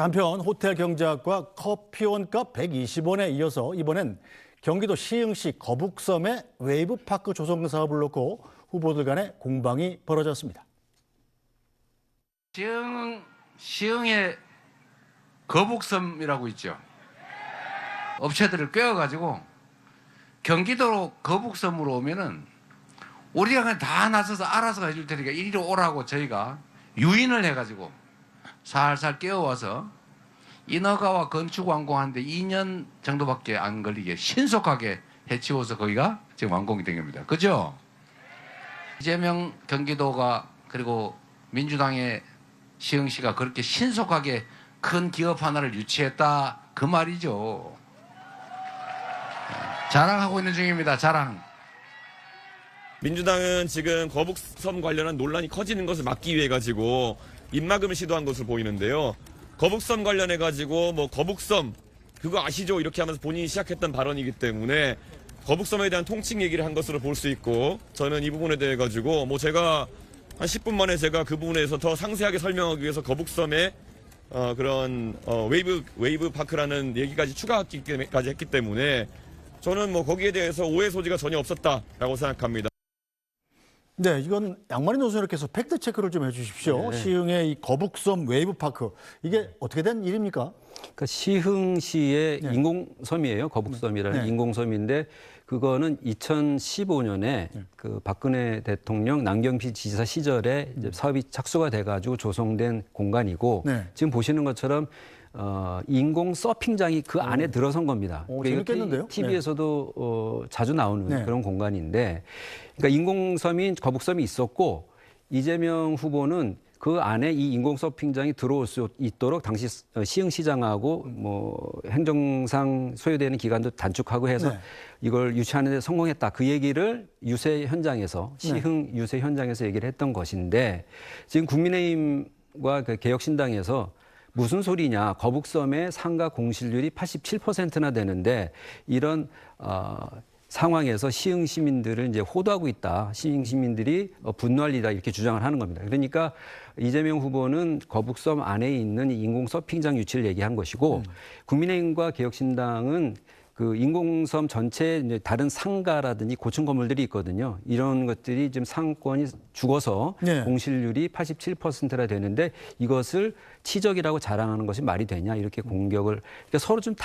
한편 호텔 경제학과 커피 원값 120원에 이어서 이번엔 경기도 시흥시 거북섬의 웨이브파크 조성 사업을 놓고 후보들 간의 공방이 벌어졌습니다. 시흥에 거북섬이라고 있죠. 업체들을 꿰어가지고 경기도로 거북섬으로 오면은 우리가 그냥 다 나서서 알아서 해줄 테니까 이리로 오라고 저희가 유인을 해가지고 살살 깨워와서 인허가와 건축 완공하는데 2년 정도밖에 안 걸리게 신속하게 해치워서 거기가 지금 완공이 된 겁니다. 그죠? 이재명 경기도가 그리고 민주당의 시흥시가 그렇게 신속하게 큰 기업 하나를 유치했다 그 말이죠. 자랑하고 있는 중입니다. 자랑. 민주당은 지금 거북섬 관련한 논란이 커지는 것을 막기 위해 가지고 입막음을 시도한 것으로 보이는데요. 거북섬 관련해 가지고 거북섬 그거 아시죠? 이렇게 하면서 본인이 시작했던 발언이기 때문에 거북섬에 대한 통칭 얘기를 한 것으로 볼 수 있고, 저는 이 부분에 대해 가지고 제가 한 10분 만에 제가 그 부분에 대해서 더 상세하게 설명하기 위해서 거북섬에 그런 웨이브 파크라는 얘기까지 추가하기까지 했기 때문에 저는 거기에 대해서 오해 소지가 전혀 없었다라고 생각합니다. 네, 이건 양만희 노선님께서 팩트 체크를 좀 해주십시오. 네. 시흥의 이 거북섬 웨이브파크 이게 어떻게 된 일입니까? 그러니까 시흥시의 네. 인공섬이에요. 거북섬이라는 네. 인공섬인데 그거는 2015년에 그 박근혜 대통령 남경필 지사 시절에 이제 사업이 착수가 돼가지고 조성된 공간이고 네. 지금 보시는 것처럼 인공 서핑장이 그 안에 들어선 겁니다. 오, 재밌겠는데요? TV에서도 자주 나오는 네. 그런 공간인데, 그러니까 인공섬인 거북섬이 있었고 이재명 후보는 그 안에 이 인공 서핑장이 들어올 수 있도록 당시 시흥시장하고 행정상 소요되는 기간도 단축하고 해서 네. 이걸 유치하는 데 성공했다. 그 얘기를 유세 현장에서 시흥 유세 현장에서 얘기를 했던 것인데, 지금 국민의힘과 그 개혁신당에서 무슨 소리냐. 거북섬의 상가 공실률이 87%나 되는데 이런 상황에서 시흥 시민들을 이제 호도하고 있다. 시흥 시민들이 분노할 일이다 이렇게 주장을 하는 겁니다. 그러니까 이재명 후보는 거북섬 안에 있는 인공 서핑장 유치를 얘기한 것이고 국민의힘과 개혁신당은 그 인공섬 전체에 이제 다른 상가라든지 고층 건물들이 있거든요. 이런 것들이 지금 상권이 죽어서 네. 공실률이 87%나 되는데 이것을 치적이라고 자랑하는 것이 말이 되냐 이렇게 공격을, 그러니까 서로 좀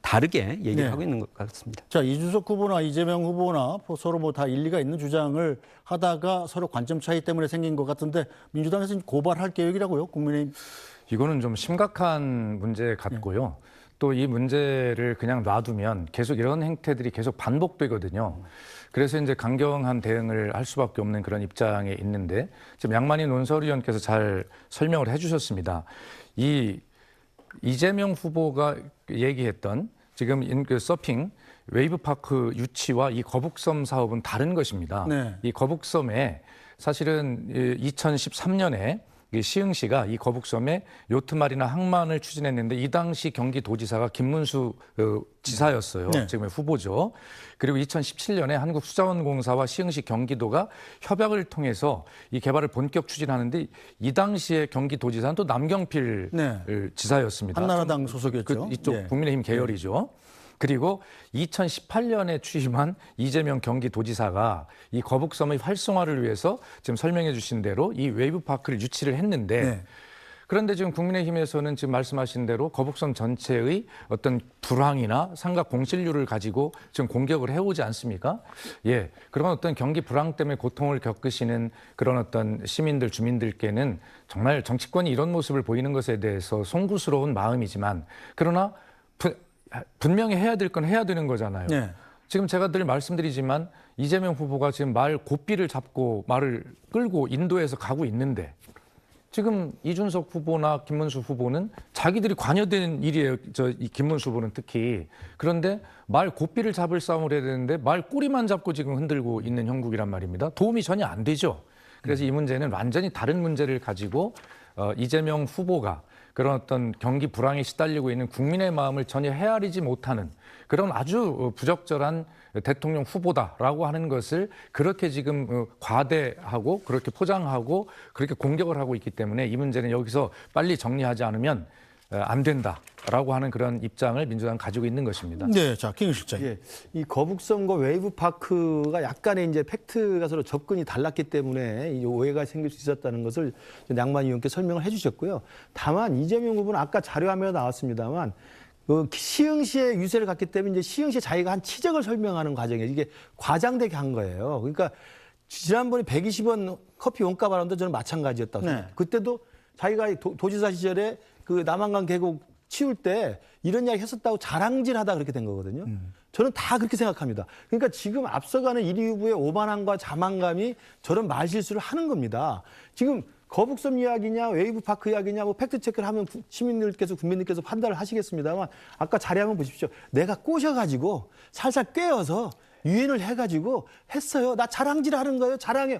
다르게 얘기를 네. 하고 있는 것 같습니다. 자, 이준석 후보나 이재명 후보나 서로 다 일리가 있는 주장을 하다가 서로 관점 차이 때문에 생긴 것 같은데 민주당에서 고발할 계획이라고요? 국민의힘. 이거는 좀 심각한 문제 같고요. 또 이 문제를 그냥 놔두면 계속 이런 행태들이 계속 반복되거든요. 그래서 이제 강경한 대응을 할 수밖에 없는 그런 입장에 있는데, 지금 양만희 논설위원께서 잘 설명을 해주셨습니다. 이 이재명 후보가 얘기했던 지금 그 서핑 웨이브파크 유치와 이 거북섬 사업은 다른 것입니다. 네. 이 거북섬에 사실은 2013년에 시흥시가 이 거북섬에 요트마리나 항만을 추진했는데 이 당시 경기도지사가 김문수 지사였어요. 네. 지금의 후보죠. 그리고 2017년에 한국수자원공사와 시흥시 경기도가 협약을 통해서 이 개발을 본격 추진하는데 이 당시에 경기도지사는 또 남경필 네. 지사였습니다. 한나라당 소속이었죠. 이쪽 예. 국민의힘 계열이죠. 그리고 2018년에 취임한 이재명 경기도지사가 이 거북섬의 활성화를 위해서 지금 설명해 주신 대로 이 웨이브파크를 유치를 했는데 네. 그런데 지금 국민의힘에서는 지금 말씀하신 대로 거북섬 전체의 어떤 불황이나 상가 공실률을 가지고 지금 공격을 해오지 않습니까? 예, 그런 어떤 경기 불황 때문에 고통을 겪으시는 그런 어떤 시민들, 주민들께는 정말 정치권이 이런 모습을 보이는 것에 대해서 송구스러운 마음이지만, 그러나 분명히 해야 될 건 해야 되는 거잖아요. 네. 지금 제가 늘 말씀드리지만 이재명 후보가 지금 말 고삐를 잡고 말을 끌고 인도에서 가고 있는데, 지금 이준석 후보나 김문수 후보는 자기들이 관여된 일이에요. 이 김문수 후보는 특히. 그런데 말 고삐를 잡을 싸움을 해야 되는데 말 꼬리만 잡고 지금 흔들고 있는 형국이란 말입니다. 도움이 전혀 안 되죠. 그래서 이 문제는 완전히 다른 문제를 가지고 이재명 후보가 그런 어떤 경기 불황에 시달리고 있는 국민의 마음을 전혀 헤아리지 못하는 그런 아주 부적절한 대통령 후보다라고 하는 것을 그렇게 지금 과대하고 그렇게 포장하고 그렇게 공격을 하고 있기 때문에 이 문제는 여기서 빨리 정리하지 않으면 안 된다라고 하는 그런 입장을 민주당은 가지고 있는 것입니다. 네, 자, 김 실장님. 예, 이 거북섬과 웨이브파크가 약간의 이제 팩트가 서로 접근이 달랐기 때문에 이 오해가 생길 수 있었다는 것을 양만 의원께 설명을 해주셨고요. 다만 이재명 후보는 아까 자료화면에 나왔습니다만 그 시흥시에 유세를 갔기 때문에 이제 시흥시 자기가 한 치적을 설명하는 과정에 이게 과장되게 한 거예요. 그러니까 지난번에 120원 커피 원가 발언도 저는 마찬가지였다고 생각해요. 그때도 자기가 도지사 시절에 그 남한강 계곡 치울 때 이런 이야기 했었다고 자랑질하다 그렇게 된 거거든요. 저는 다 그렇게 생각합니다. 그러니까 지금 앞서가는 1위 후보의 오만함과 자만감이 저런 말실수를 하는 겁니다. 지금 거북섬 이야기냐 웨이브파크 이야기냐 뭐 팩트체크를 하면 시민들께서 국민들께서 판단을 하시겠습니다만 아까 자료 한번 보십시오. 내가 꼬셔가지고 살살 꿰어서 유인을 해가지고 했어요. 나 자랑질하는 거예요. 자랑해요.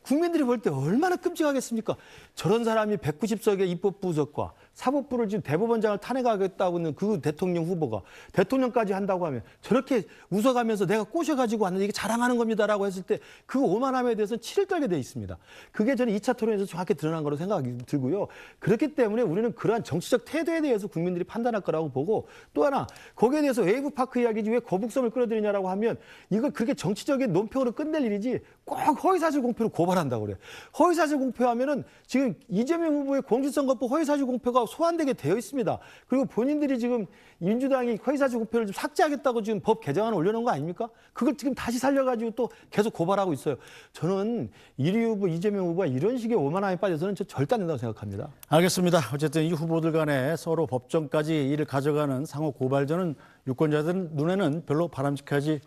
국민들이 볼 때 얼마나 끔찍하겠습니까? 저런 사람이 190석의 입법부석과 사법부를 지금 대법원장을 탄핵하겠다고 하는 그 대통령 후보가 대통령까지 한다고 하면 저렇게 웃어가면서 내가 꼬셔가지고 왔는데 이게 자랑하는 겁니다라고 했을 때 그 오만함에 대해서는 치를 떨게 돼 있습니다. 그게 저는 2차 토론에서 정확히 드러난 거로 생각이 들고요. 그렇기 때문에 우리는 그러한 정치적 태도에 대해서 국민들이 판단할 거라고 보고 또 하나 거기에 대해서 웨이브파크 이야기지 왜 거북섬을 끌어들이냐라고 하면 이걸 그렇게 정치적인 논평으로 끝낼 일이지 꼭 허위사실 공표로 고발한다고 그래요. 허위사실 공표하면은 지금 이재명 후보의 공직선거법 허위사실 공표가 소환되게 되어 있습니다. 그리고 본인들이 지금 민주당이 허위사실 공표를 좀 삭제하겠다고 지금 법 개정안을 올려놓은 거 아닙니까? 그걸 지금 다시 살려가지고 또 계속 고발하고 있어요. 저는 1위 후보 이재명 후보가 이런 식의 오만함에 빠져서는 저 절대 안 된다고 생각합니다. 알겠습니다. 어쨌든 이 후보들 간에 서로 법정까지 일을 가져가는 상호 고발전은 유권자들 눈에는 별로 바람직하지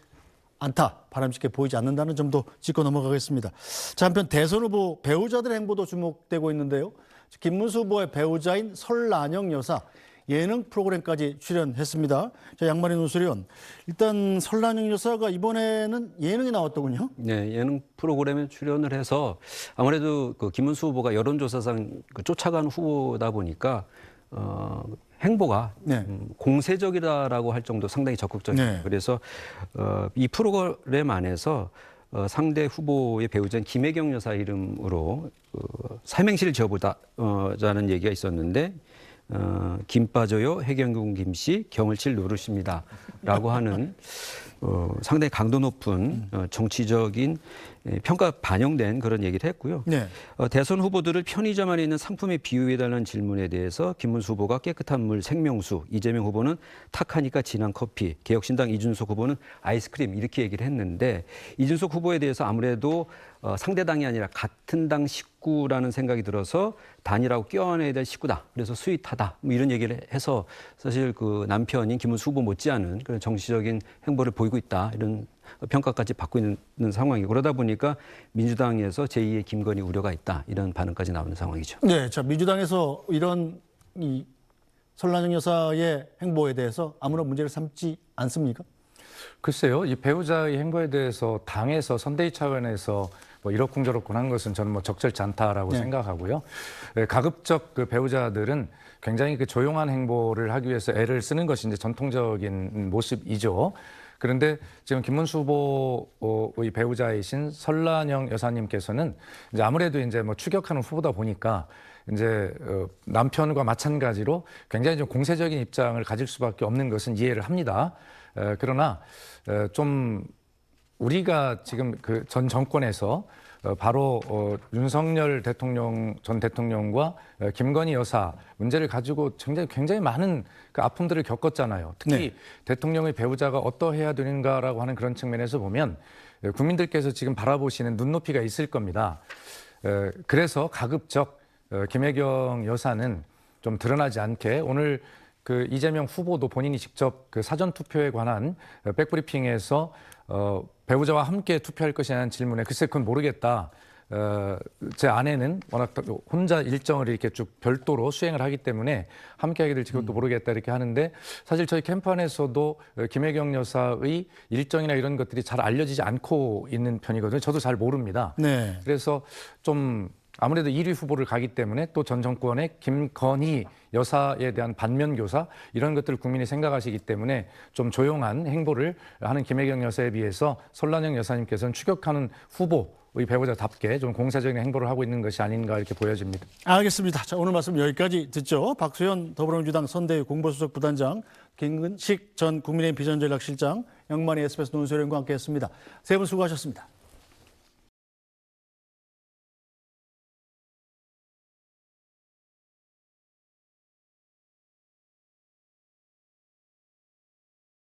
않다, 바람직해 보이지 않는다는 점도 짚고 넘어가겠습니다. 자, 한편 대선 후보 배우자들의 행보도 주목되고 있는데요. 김문수 후보의 배우자인 설란영 여사 예능 프로그램까지 출연했습니다. 자, 양만희 논술위원, 일단 설란영 여사가 이번에는 예능에 나왔더군요. 네, 예능 프로그램에 출연을 해서 아무래도 그 김문수 후보가 여론조사상 그 쫓아가는 후보다 보니까 행보가 네. 공세적이다라고 할 정도 상당히 적극적이에요. 네. 그래서 이 프로그램 안에서 상대 후보의 배우자인 김혜경 여사 이름으로 삼행시를 지어보자는 얘기가 있었는데 김 빠져요, 해경군 김씨, 경을 칠 노릇입니다라고 하는 상당히 강도 높은 정치적인 평가 반영된 그런 얘기를 했고요. 네. 대선 후보들을 편의점 안에 있는 상품에 비유해달라는 질문에 대해서 김문수 후보가 깨끗한 물, 생명수, 이재명 후보는 탁하니까 진한 커피, 개혁신당 이준석 후보는 아이스크림 이렇게 얘기를 했는데 이준석 후보에 대해서 아무래도 상대 당이 아니라 같은 당 식구라는 생각이 들어서 단이라고 껴안아야 될 식구다. 그래서 스윗하다. 뭐 이런 얘기를 해서 사실 그 남편인 김문수 후보 못지않은 그런 정치적인 행보를 보이고 있다. 이런 평가까지 받고 있는 상황이고 그러다 보니까 민주당에서 제2의 김건희 우려가 있다. 이런 반응까지 나오는 상황이죠. 네, 자, 민주당에서 이런 이 설란영 여사의 행보에 대해서 아무런 문제를 삼지 않습니까? 글쎄요, 이 배우자의 행보에 대해서 당에서 선대위 차원에서 뭐 이러쿵저러쿵 한 것은 저는 뭐 적절치 않다라고 네. 생각하고요. 가급적 그 배우자들은 굉장히 그 조용한 행보를 하기 위해서 애를 쓰는 것이 이제 전통적인 모습이죠. 그런데 지금 김문수 후보의 배우자이신 설란영 여사님께서는 이제 아무래도 이제 뭐 추격하는 후보다 보니까 이제 남편과 마찬가지로 굉장히 좀 공세적인 입장을 가질 수밖에 없는 것은 이해를 합니다. 그러나 좀 우리가 지금 그 전 정권에서 바로 윤석열 전 대통령과 김건희 여사 문제를 가지고 굉장히 많은 그 아픔들을 겪었잖아요. 특히 네. 대통령의 배우자가 어떠해야 되는가라고 하는 그런 측면에서 보면 국민들께서 지금 바라보시는 눈높이가 있을 겁니다. 그래서 가급적 김혜경 여사는 좀 드러나지 않게 오늘 그 이재명 후보도 본인이 직접 그 사전 투표에 관한 백브리핑에서 배우자와 함께 투표할 것이냐는 질문에 글쎄 그건 모르겠다. 제 아내는 워낙 혼자 일정을 이렇게 쭉 별도로 수행을 하기 때문에 함께 하게 될지 그것도 모르겠다 이렇게 하는데 사실 저희 캠프 안에서도 김혜경 여사의 일정이나 이런 것들이 잘 알려지지 않고 있는 편이거든요. 저도 잘 모릅니다. 네. 그래서 좀 아무래도 1위 후보를 가기 때문에 또 전 정권의 김건희 여사에 대한 반면교사 이런 것들을 국민이 생각하시기 때문에 좀 조용한 행보를 하는 김혜경 여사에 비해서 설란영 여사님께서는 추격하는 후보 우리 배우자답게 좀 공세적인 행보를 하고 있는 것이 아닌가 이렇게 보여집니다. 알겠습니다. 자, 오늘 말씀 여기까지 듣죠. 박수현 더불어민주당 선대위 공보수석 부단장, 김근식 전 국민의힘 비전전략실장, 영만희 SBS 논설위원과 함께했습니다. 세 분 수고하셨습니다.